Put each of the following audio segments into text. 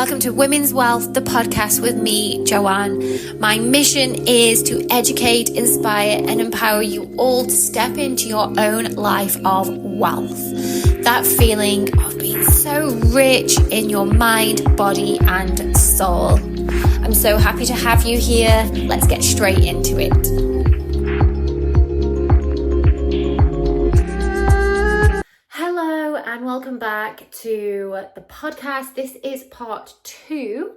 welcome to Women's Wealth, the podcast with me, Joanne. My mission is to educate, inspire, and empower you all to step into your own life of wealth. That feeling of being so rich in your mind, body, and soul. I'm so happy to have you here. Let's get straight into it. Hello and welcome back to the podcast. This is part 2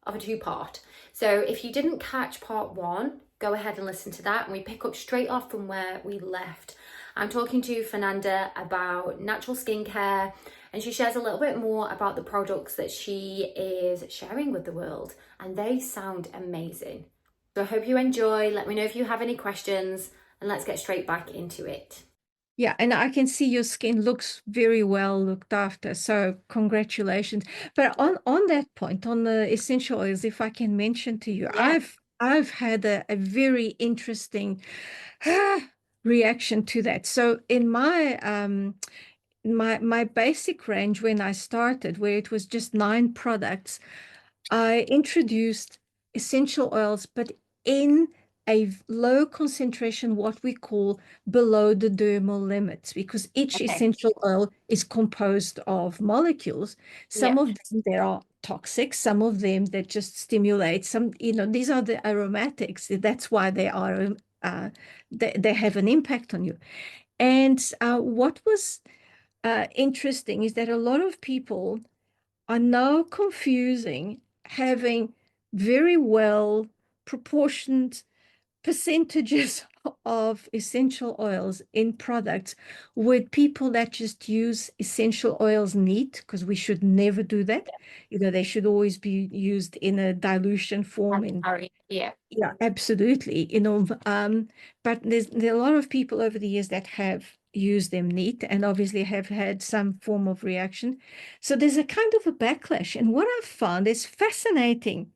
of a 2-part. So if you didn't catch part 1, go ahead and listen to that, and we pick up straight off from where we left. I'm talking to Fernanda about natural skincare, and she shares a little bit more about the products that she is sharing with the world, and they sound amazing. So I hope you enjoy. Let me know if you have any questions, and let's get straight back into it. Yeah, and I can see your skin looks very well looked after, so congratulations. But on that point, on the essential oils, if I can mention to you, Yeah. I've had a very interesting reaction to that. So in my basic range when I started, where it was just 9 products, I introduced essential oils, but in a low concentration, what we call below the dermal limits, because each essential oil is composed of molecules. Some of them that are toxic, some of them that just stimulate. Some, these are the aromatics. That's why they are they have an impact on you. And what was interesting is that a lot of people are now confusing having very well proportioned percentages of essential oils in products with people that just use essential oils neat, because we should never do that. They should always be used in a dilution form. Yeah, absolutely. But there are a lot of people over the years that have used them neat and obviously have had some form of reaction. So there's a kind of a backlash. And what I've found is fascinating.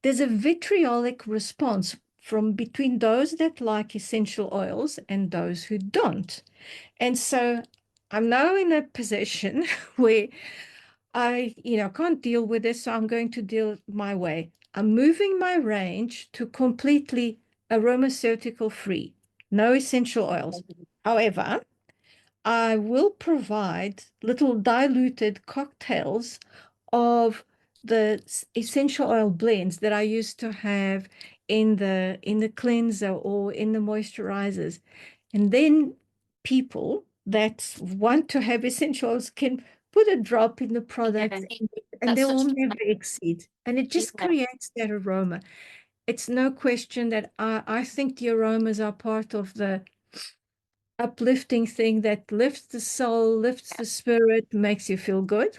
There's a vitriolic response from between those that like essential oils and those who don't. And so I'm now in a position where I, can't deal with this, so I'm going to deal my way. I'm moving my range to completely aromaceutical free, no essential oils. However, I will provide little diluted cocktails of the essential oil blends that I used to have in the cleanser or in the moisturizers. And then people that want to have essential oils can put a drop in the product, and they will never exceed. And it just creates that aroma. It's no question that I think the aromas are part of the uplifting thing that lifts the soul, lifts the spirit, makes you feel good.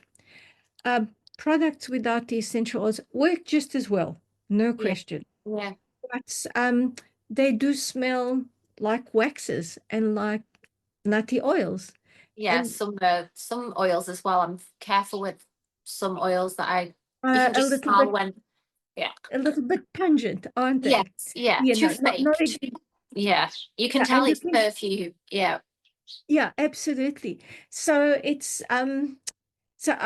Products without the essential oils work just as well, no question. Yeah. But they do smell like waxes and like nutty oils. Yeah, And some oils as well. I'm careful with some oils that you can a just little smell bit, when, a little bit pungent, aren't they? too Not fake. Yeah, you can yeah, tell and you it's can, perfume. Yeah, yeah, absolutely. So it's so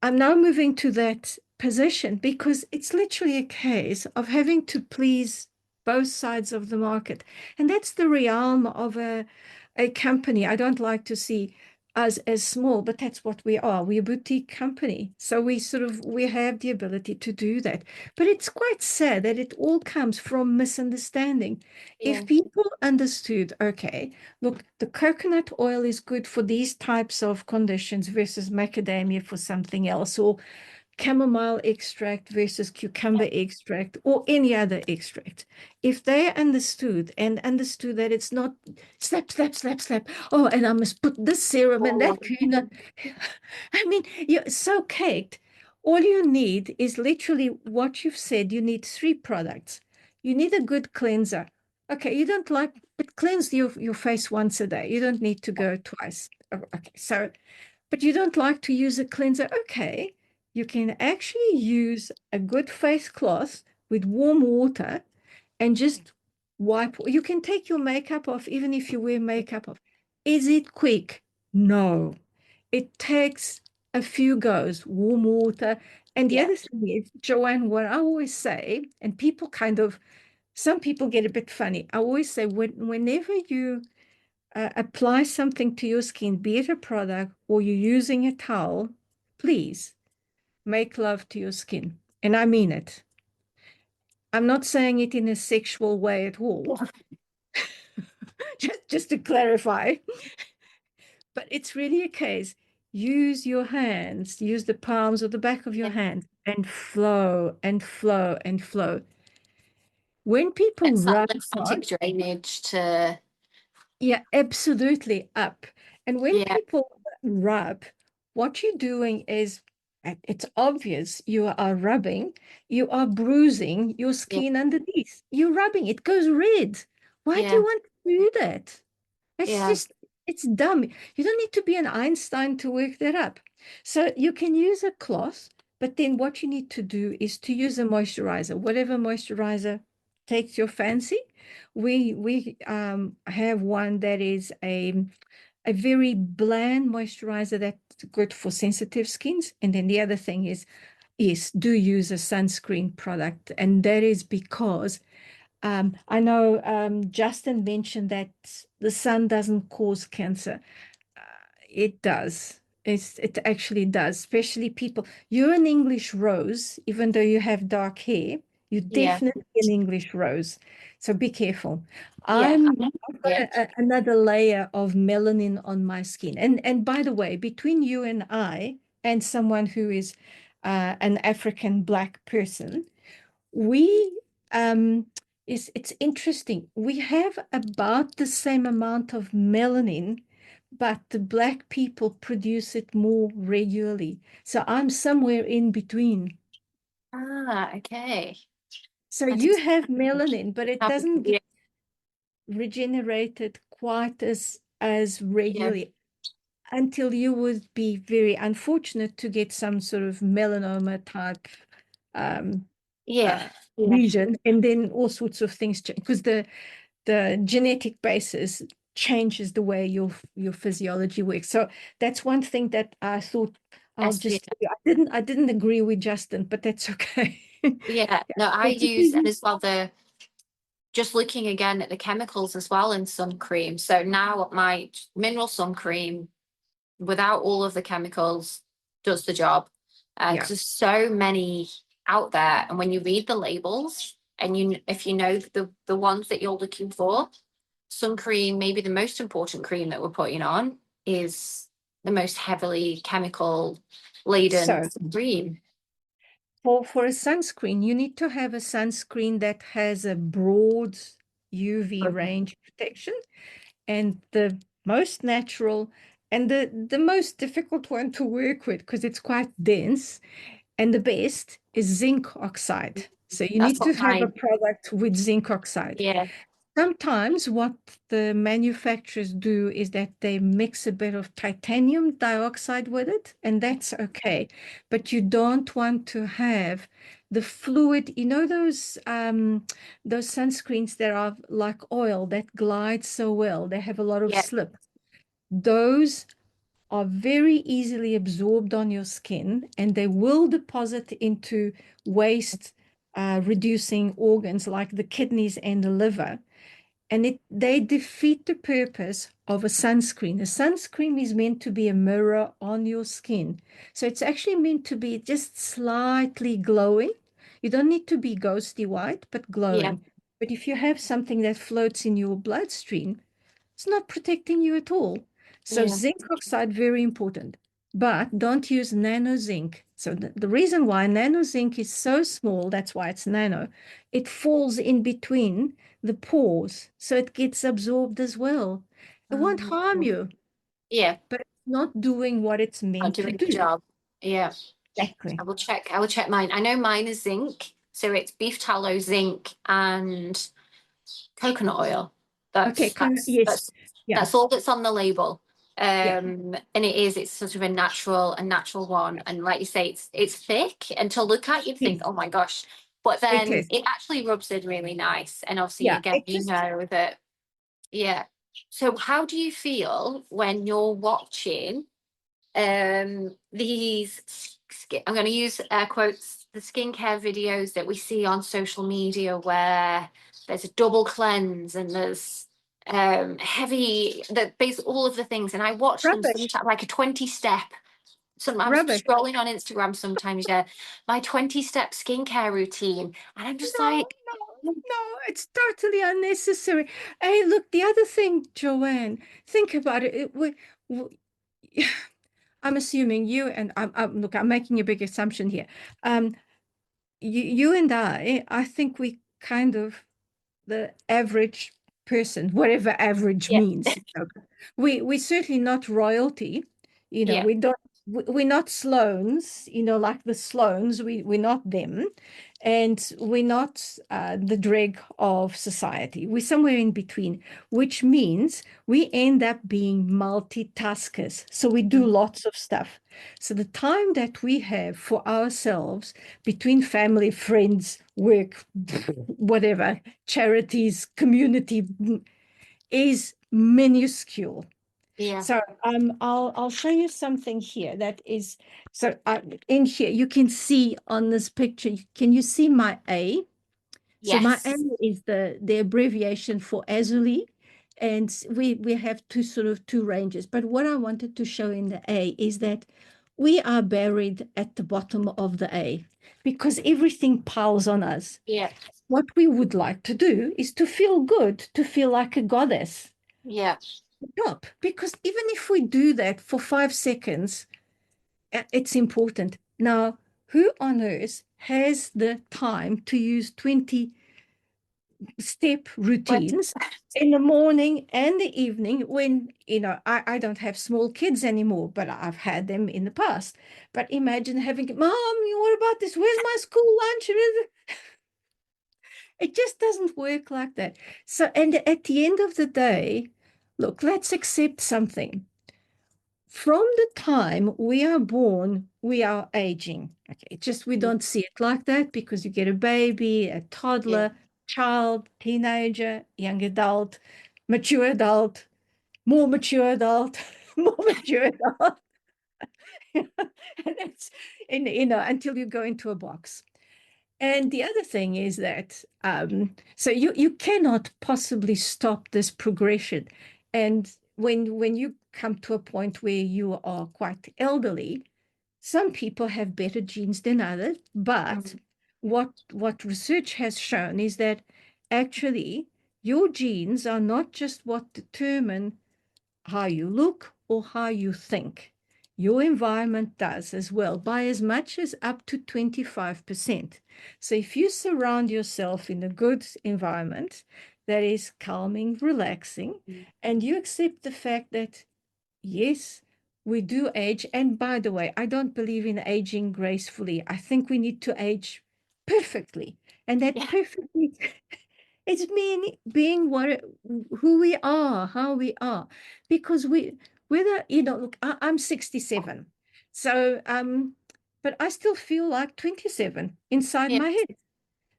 I'm now moving to that position because it's literally a case of having to please both sides of the market. And that's the realm of a company. I don't like to see us as small, but that's what we are. We're a boutique company. So we have the ability to do that. But it's quite sad that it all comes from misunderstanding. If people understood, okay, look, the coconut oil is good for these types of conditions versus macadamia for something else, or chamomile extract versus cucumber extract, or any other extract. If they understood that it's not slap, slap, slap, slap. Oh, and I must put this serum and that cream. I mean, you're so caked. All you need is literally what you've said. You need 3 products. You need a good cleanser. Okay, you don't like, but cleanse your face once a day. You don't need to go twice. Okay, so, but you don't like to use a cleanser. Okay, you can actually use a good face cloth with warm water and just wipe. You can take your makeup off, even if you wear makeup off. Is it quick? No. It takes a few goes, warm water, And the Yeah. other thing is, Joanne, what I always say, and people kind of, some people get a bit funny. I always say, whenever you apply something to your skin, be it a product or you're using a towel, please make love to your skin. And I mean it. I'm not saying it in a sexual way at all, just to clarify. But it's really a case. Use your hands, use the palms or the back of your Yeah. hand and flow and flow and flow. When people It's that rub hard, lymphatic drainage to, yeah, absolutely up. And when yeah, people rub, what you're doing is, it's obvious you are rubbing, you are bruising your yeah, skin underneath. You're rubbing, it goes red. Why do you yeah, want to do that? It's yeah. just, it's dumb. You don't need to be an Einstein to work that up. So you can use a cloth, but then what you need to do is to use a moisturizer, whatever moisturizer takes your fancy. We have one that is a very bland moisturizer that's good for sensitive skins. And then the other thing is do use a sunscreen product. And that is because I know Justin mentioned that the sun doesn't cause cancer. It does. It actually does, especially people. You're an English rose, even though you have dark hair. You're Yeah. definitely an English rose. So be careful. Yeah. I've got Yeah. another layer of melanin on my skin. And by the way, between you and I and someone who is an African Black person, we it's interesting. We have about the same amount of melanin, but the black people produce it more regularly. So I'm somewhere in between. Ah, okay. So I you just, have melanin, but it doesn't yeah, get regenerated quite as yeah, regularly until you would be very unfortunate to get some sort of melanoma type um, yeah, yeah, lesion, and then all sorts of things change because the genetic basis changes the way your physiology works. So that's one thing that I thought I'll yeah. just tell you. I didn't agree with Justin, but that's okay. Yeah. No, I But use, and as well, just looking again at the chemicals as well in sun cream. So now my mineral sun cream without all of the chemicals does the job. yeah. Because there's so many out there, and when you read the labels and if you know the ones that you're looking for, sun cream, maybe the most important cream that we're putting on, is the most heavily chemical laden So cream. for a sunscreen, you need to have a sunscreen that has a broad UV range protection. And the most natural and the most difficult one to work with because it's quite dense and the best is zinc oxide. So you That's need to what have a mine. product with zinc oxide. Yeah, Sometimes what the manufacturers do is that they mix a bit of titanium dioxide with it, and that's okay. But you don't want to have the fluid, those sunscreens that are like oil that glide so well, they have a lot of yeah, slip. Those are very easily absorbed on your skin and they will deposit into waste reducing organs like the kidneys and the liver. And they defeat the purpose of a sunscreen. A sunscreen is meant to be a mirror on your skin. So it's actually meant to be just slightly glowing. You don't need to be ghosty white, but yeah, glowing. But if you have something that floats in your bloodstream, it's not protecting you at all. So yeah, zinc oxide, very important. But don't use nano zinc. So the reason why nano zinc is so small, that's why it's nano, it falls in between the pores, so it gets absorbed as well. It won't um, harm you, yeah. but it's not doing what it's Not meant to doing the do. job. Yeah. I Exactly. will check. I will check mine. I know mine is zinc, so it's beef tallow, zinc, and coconut oil. Okay, That's yes. Yeah, that's all that's on the label. yeah, And it's sort of a natural one. And like you say, it's thick, and to look at you'd think, yes, oh my gosh. But it then is. it actually rubs in really nice. And obviously, Yeah, again, it you just know that, yeah. So how do you feel when you're watching these I'm going to use air quotes, the skincare videos that we see on social media where there's a double cleanse and there's heavy, that basically all of the things. And I watch them Rubbish, sometimes like a 20 step. Sometimes rubbish. scrolling on Instagram sometimes, yeah, my 20-step skincare routine. And I'm just No, like, no, no, it's totally unnecessary. Hey, look, the other thing, Joanne, think about it. We, I'm assuming you and look, I'm making a big assumption here. Um, you and I think we kind of the average person, whatever average yeah, means. We're certainly not royalty. yeah, We don't. We're not Sloanes. Like the Sloanes. We're not them, and we're not the dreg of society. We're somewhere in between, which means we end up being multitaskers. So we do mm, lots of stuff. So the time that we have for ourselves between family, friends, work, whatever, charities, community is minuscule. yeah, So I'll show you something here that is in here you can see on this picture. Can you see my A? So my A yes, is the abbreviation for Azurli, and we have two ranges. But what I wanted to show in the A is that we are buried at the bottom of the A because everything piles on us. yeah, What we would like to do is to feel good, to feel like a goddess. yeah. Stop, because even if we do that for 5 seconds, it's important. Now, who on earth has the time to use 20 step But routines in the morning and the evening when, I don't have small kids anymore, but I've had them in the past. But imagine having, Mom, what about this? Where's my school lunch? It just doesn't work like that. So, and at the end of the day, look, let's accept something. From the time we are born, we are aging. Okay, it's just we don't see it like that because you get a baby, a yeah, toddler, child, teenager, young adult, mature adult, more mature adult, more mature adult. and it's until you go into a box. And the other thing is that so you cannot possibly stop this progression. And when you come to a point where you are quite elderly, some people have better genes than others. But mm, what research has shown is that actually your genes are not just what determine how you look or how you think. Your environment does as well, by as much as up to 25%. So if you surround yourself in a good environment that is calming, relaxing, mm, and you accept the fact that, yes, we do age. And by the way, I don't believe in aging gracefully. I think we need to age perfectly. And that yeah, perfectly it's being who we are, how we are, because whether look, I'm 67, so but I still feel like 27 inside yeah, my head.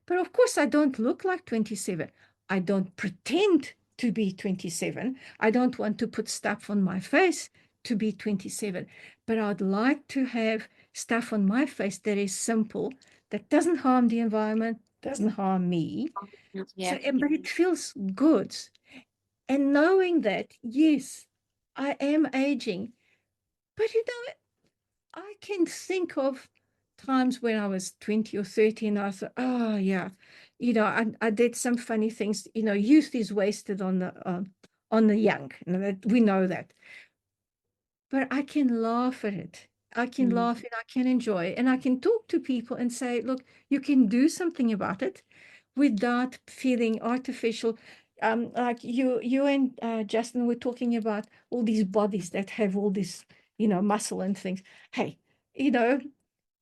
But of course, I don't look like 27. I don't pretend to be 27. I don't want to put stuff on my face to be 27. But I'd like to have stuff on my face that is simple, that doesn't harm the environment, doesn't harm me. So, yeah, but it feels good. And knowing that, yes, I am aging, but I can think of times when I was 20 or 30 and I thought, oh, yeah, I did some funny things. Youth is wasted on the young. We know that. But I can laugh at it. I can mm, laugh and I can enjoy it. And I can talk to people and say, look, you can do something about it without feeling artificial. Like you and Justin were talking about all these bodies that have all this, muscle and things. Hey, you know,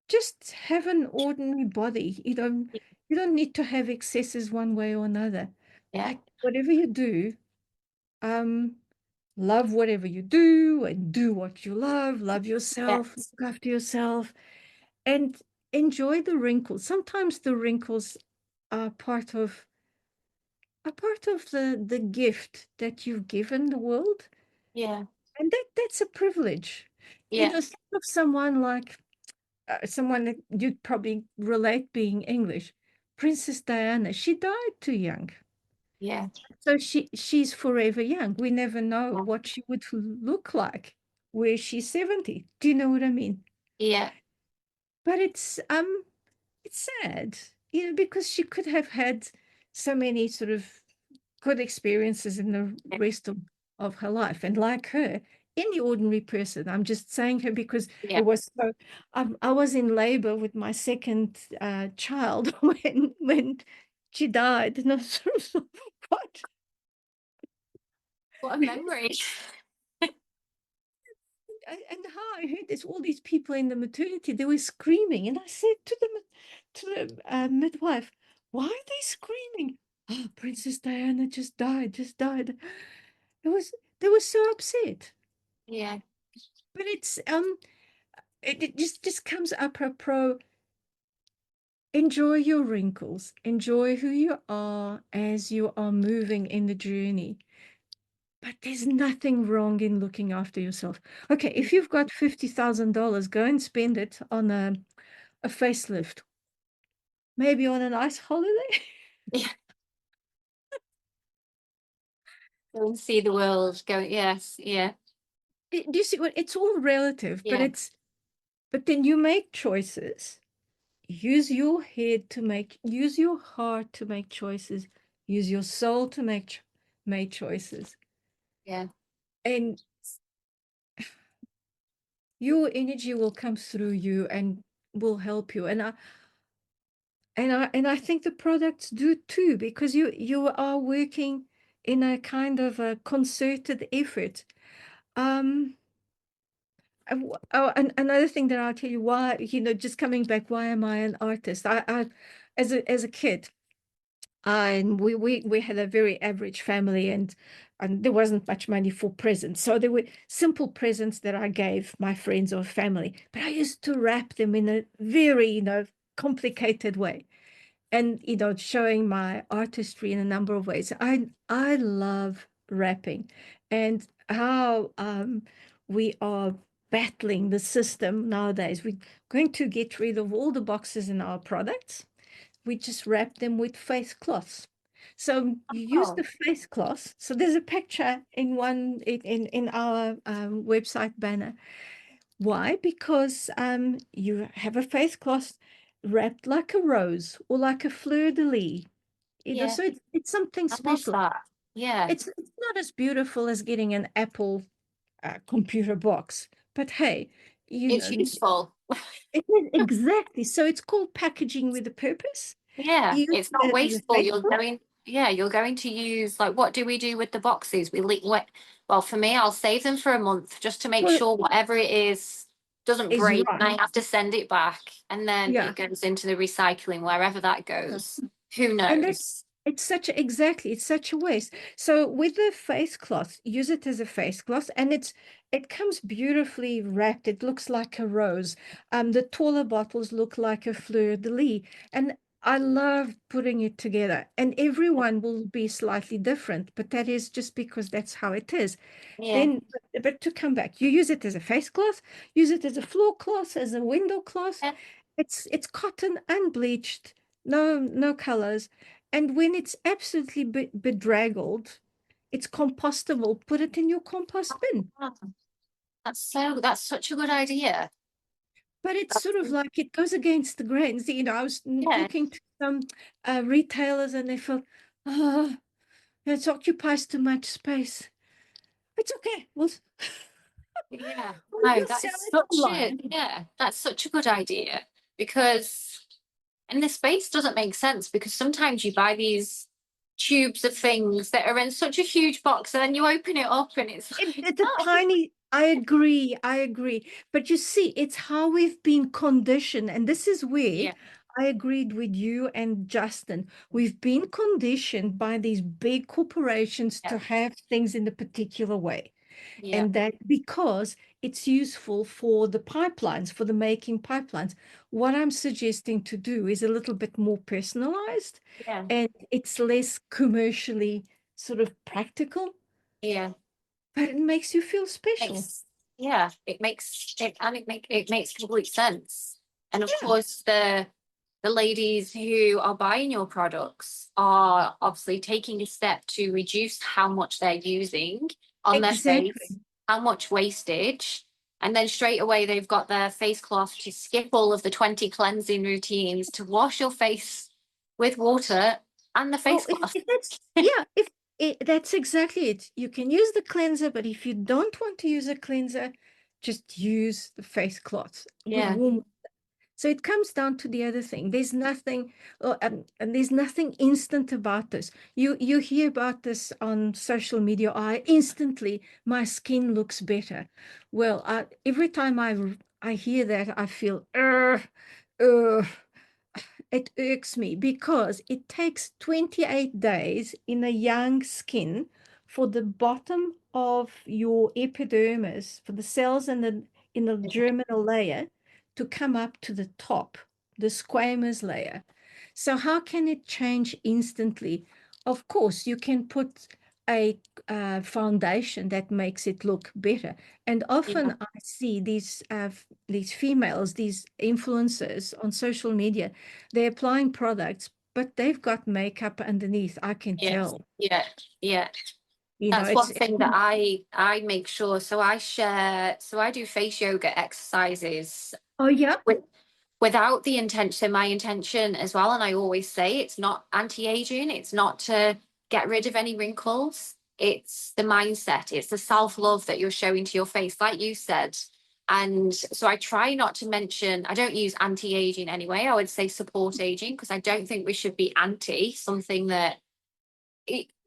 just have an ordinary body. You don't need to have excesses one way or another. yeah, Like whatever you do, um, love whatever you do and do what you love yeah, yourself, look after yourself, and enjoy the wrinkles. Sometimes the wrinkles are part of the gift that you've given the world. yeah, And that's a privilege. yeah, Think of someone like someone that you'd probably relate being English, Princess Diana, she died too young. Yeah. So she's forever young. We never know Yeah. what she would look like where she's 70. Do you know what I mean? Yeah. But it's sad, because she could have had so many sort of good experiences in the rest of her life. And like her, any ordinary person, I'm just saying her because it Yeah. was so, I was in labor with my second child when she died. And I was sort of, what? What a memory. And how I heard there's all these people in the maternity, they were screaming. And I said to the midwife, why are they screaming? Oh, Princess Diana just died, just died. It was, they were so upset. Yeah. But it just comes apropos. Enjoy your wrinkles, enjoy who you are as you are moving in the journey. But there's nothing wrong in looking after yourself. Okay, if you've got $50,000, go and spend it on a facelift, maybe on a nice holiday. Yeah. Go and see the world. Go. Yes. Yeah. Do you see what? It's all relative, Yeah. but then you make choices. Use your head to use your heart to make choices. Use your soul to make choices. Yeah. And your energy will come through you and will help you. And I think the products do too, because you are working in a kind of a concerted effort. Um, oh, and another thing that I'll tell you why, just coming back, why am I an artist? I as a kid, and we had a very average family, and there wasn't much money for presents, so there were simple presents that I gave my friends or family, but I used to wrap them in a very complicated way, and showing my artistry in a number of ways. I love rapping, and how we are battling the system nowadays. We're going to get rid of all the boxes in our products. We just wrap them with face cloths. So you use Oh. the face cloths. So there's a picture in our website banner. Why? Because you have a face cloth wrapped like a rose or like a fleur de lis. Yeah. So it's something I love special. that. Yeah. It's not as beautiful as getting an Apple computer box, but hey, you It's know, useful. it is exactly. So it's called packaging with a purpose. Yeah, You use it's not it as a wasteful. face You're cloth. going, yeah, you're going to use like what do we do with the boxes? We leak what? Well, for me, I'll save them for a month just to make Well, sure whatever it is doesn't is break and right. I have to send it back and then Yeah. it goes into the recycling wherever that Yeah. goes. Who And knows? it's such a waste. So with the face cloth, use it as a face cloth, and it comes beautifully wrapped. It looks like a rose. The taller bottles look like a fleur de lis, and I love putting it together. And everyone will be slightly different, but that is just because that's how it is. Yeah, Then, but to come back, you use it as a face cloth, use it as a floor cloth, as a window cloth. yeah. It's cotton unbleached, no colors. And when it's absolutely bedraggled, it's compostable. Put it in your compost bin. That's such a good idea. But it's That's, sort of like it goes against the grains. I was yeah, talking to some retailers, and they felt, oh, it occupies too much space. It's okay. yeah. No, We'll that sell is it such a online. yeah, that's such a good idea because and the space doesn't make sense because sometimes you buy these tubes of things that are in such a huge box and then you open it up and it's like, It's a tiny, I agree. But you see, it's how we've been conditioned. And this is where yeah, I agreed with you and Justin. We've been conditioned by these big corporations yeah, to have things in a particular way. yeah, And that because it's useful for the pipelines, for the making pipelines. What I'm suggesting to do is a little bit more personalized, yeah, and it's less commercially sort of practical, yeah. but it makes you feel special. Makes yeah, it makes it and it makes complete sense. And of Yeah, course, the ladies who are buying your products are obviously taking a step to reduce how much they're using on their face, exactly. how much wastage. And then straight away, they've got their face cloth to skip all of the 20 cleansing routines to wash your face with water and the face Well, cloth. if that's, yeah, if that's exactly it. You can use the cleanser, but if you don't want to use a cleanser, just use the face cloth with Yeah, warm. So it comes down to the other thing. There's nothing, and there's nothing instant about this. You hear about this on social media. I instantly my skin looks better. Well, every time I hear that, I feel uh, it irks me because it takes 28 days in a young skin for the bottom of your epidermis, for the cells in the germinal layer to come up to the top, the squamous layer. So how can it change instantly? Of course, you can put a foundation that makes it look better. And yeah, often I see these females, these influencers on social media, they're applying products, but they've got makeup underneath. I can yes, tell. yeah, yeah. You know, That's one it's thing that I make sure. So I share. So I do face yoga exercises oh yeah, with without the intention, my intention as well. And I always say it's not anti-aging, it's not to get rid of any wrinkles. It's the mindset, it's the self-love that you're showing to your face, like you said. And so I try not to mention, I don't use anti-aging anyway. I would say support aging because I don't think we should be anti something that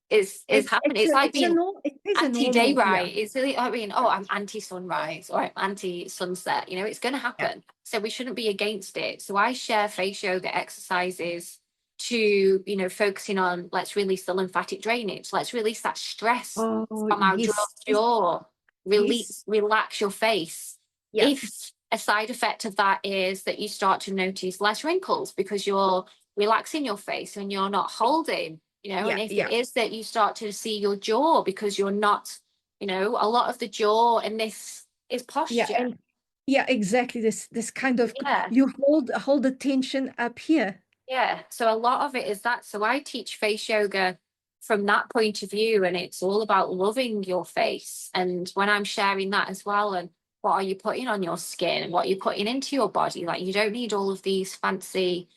is happening. It's like being it is a normal, yeah, anti-daylight. It's really, I mean, oh, I'm anti-sunrise or I'm anti-sunset. You know, it's going to yeah. happen. So we shouldn't be against it. So I share face yoga exercises to, focusing on let's release the lymphatic drainage. Let's release that stress Oh from our yes, yes, jaw. yes, Relax your face. yeah, If a side effect of that is that you start to notice less wrinkles because you're relaxing your face and you're not holding, and yeah, if it yeah, is that you start to see your jaw because you're not, a lot of the jaw and this is yeah, posture. and yeah, exactly. This kind of Yeah. you hold the tension up here. Yeah. So a lot of it is that. So I teach face yoga from that point of view, and it's all about loving your face. And when I'm sharing that as well, and what are you putting on your skin and what are you putting into your body? Like you don't need all of these fancy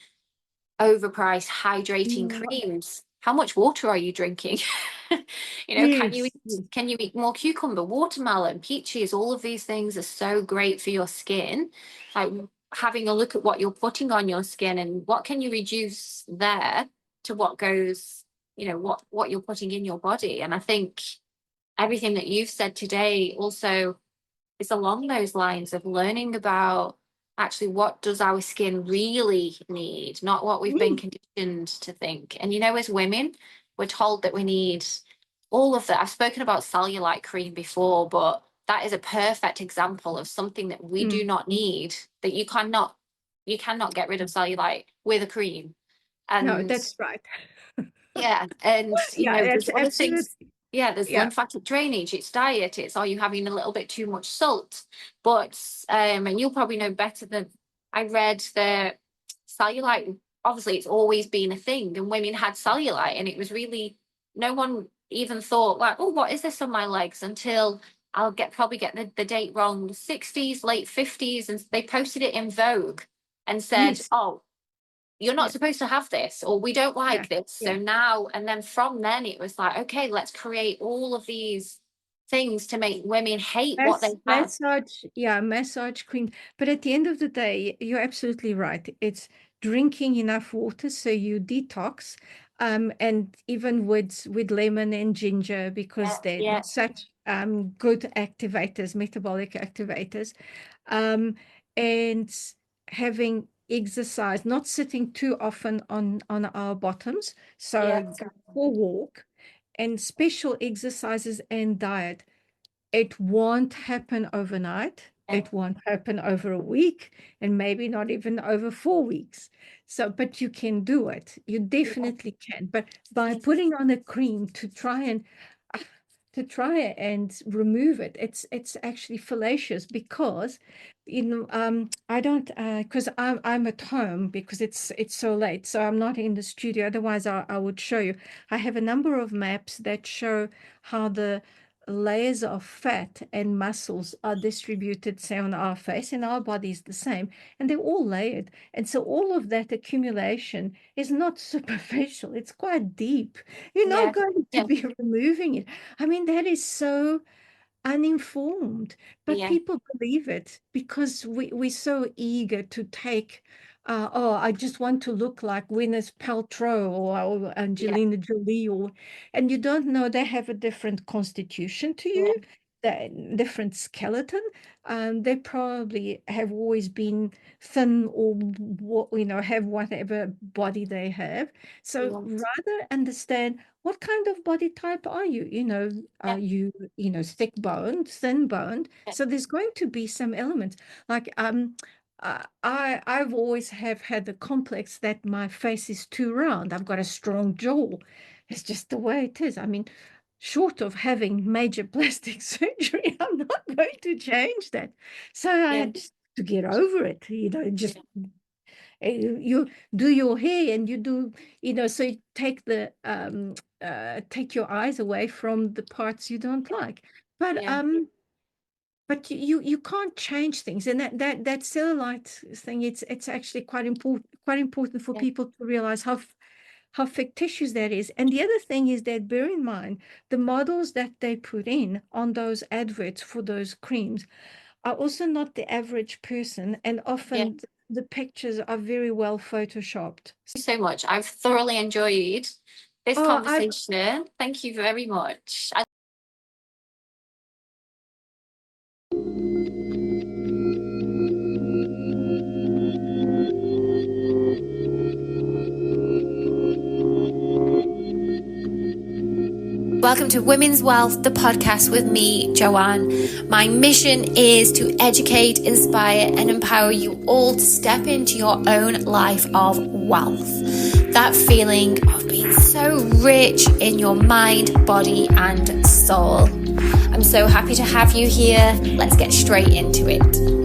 overpriced hydrating No. creams. How much water are you drinking? Can you Yes, eat yes, can you eat more cucumber, watermelon, peaches? All of these things are so great for your skin. Like having a look at what you're putting on your skin and what can you reduce there to what goes, what you're putting in your body. And I think everything that you've said today also is along those lines of learning about actually what does our skin really need, not what we've been yes. conditioned to think. And as women, we're told that we need all of that. I've spoken about cellulite cream before, but that is a perfect example of something that we do Mm. not need, that you cannot get rid of cellulite with a cream. No, And that's right. yeah, and Yeah, there's that's other absolute. things. Yeah, there's Yeah. lymphatic drainage, it's diet, it's are you having a little bit too much salt? But and you'll probably know better than I read the cellulite, obviously it's always been a thing, and women had cellulite, and it was really no one even thought like, oh, what is this on my legs until I'll probably get the date wrong, 60s, late 50s, and they posted it in Vogue and said, Yes. oh, you're not Yeah. supposed to have this, or we don't Yeah. like this. So Yeah. now, and then from then it was like, okay, let's create all of these things to make women hate what they have. Massage, yeah, massage cream. But at the end of the day, you're absolutely right. It's drinking enough water so you detox, and even with lemon and ginger because Yeah, they're yeah, such good activators, metabolic activators. Um, and having exercise, not sitting too often on our bottoms. yeah, So go for a walk and special exercises and diet. It won't happen overnight. yeah, It won't happen over a week and maybe not even over 4 weeks. So, but you can do it. You yeah. definitely can. But by putting on a cream to try and to try and remove it. It's actually fallacious because, I don't, because I'm at home because it's so late, so I'm not in the studio. Otherwise, I would show you. I have a number of maps that show how the layers of fat and muscles are distributed, say, on our face, and our body is the same, and they're all layered. And so all of that accumulation is not superficial, it's quite deep. You're not Yeah. going to Yeah. be removing it. I mean, that is so uninformed, but Yeah. people believe it because we're so eager to take, oh, I just want to look like Gwyneth Paltrow or Yeah. Angelina Jolie, and you don't know they have a different constitution to Yeah. you, the different skeleton. They probably have always been thin or have whatever body they have. So Yeah. rather understand what kind of body type are you? Are Yeah. you thick boned, thin boned? Yeah. So there's going to be some elements like I've always have had the complex that my face is too round. I've got a strong jaw. It's just the way it is. I mean, short of having major plastic surgery, I'm not going to change that. So I Yeah. had just to get over it, just Yeah. you do your hair and you do, so you take your eyes away from the parts you don't like. But Yeah. you can't change things, and that cellulite thing, it's actually quite important for Yeah. people to realize how fictitious that is. And the other thing is that, bear in mind, the models that they put in on those adverts for those creams are also not the average person, and Yeah. often the pictures are very well photoshopped. So much. I've thoroughly enjoyed this Oh, I conversation. Thank you very much. Welcome to Women's Wealth, the podcast with me, Joanne. My mission is to educate, inspire, and empower you all to step into your own life of wealth. That feeling of being so rich in your mind, body, and soul. I'm so happy to have you here. Let's get straight into it.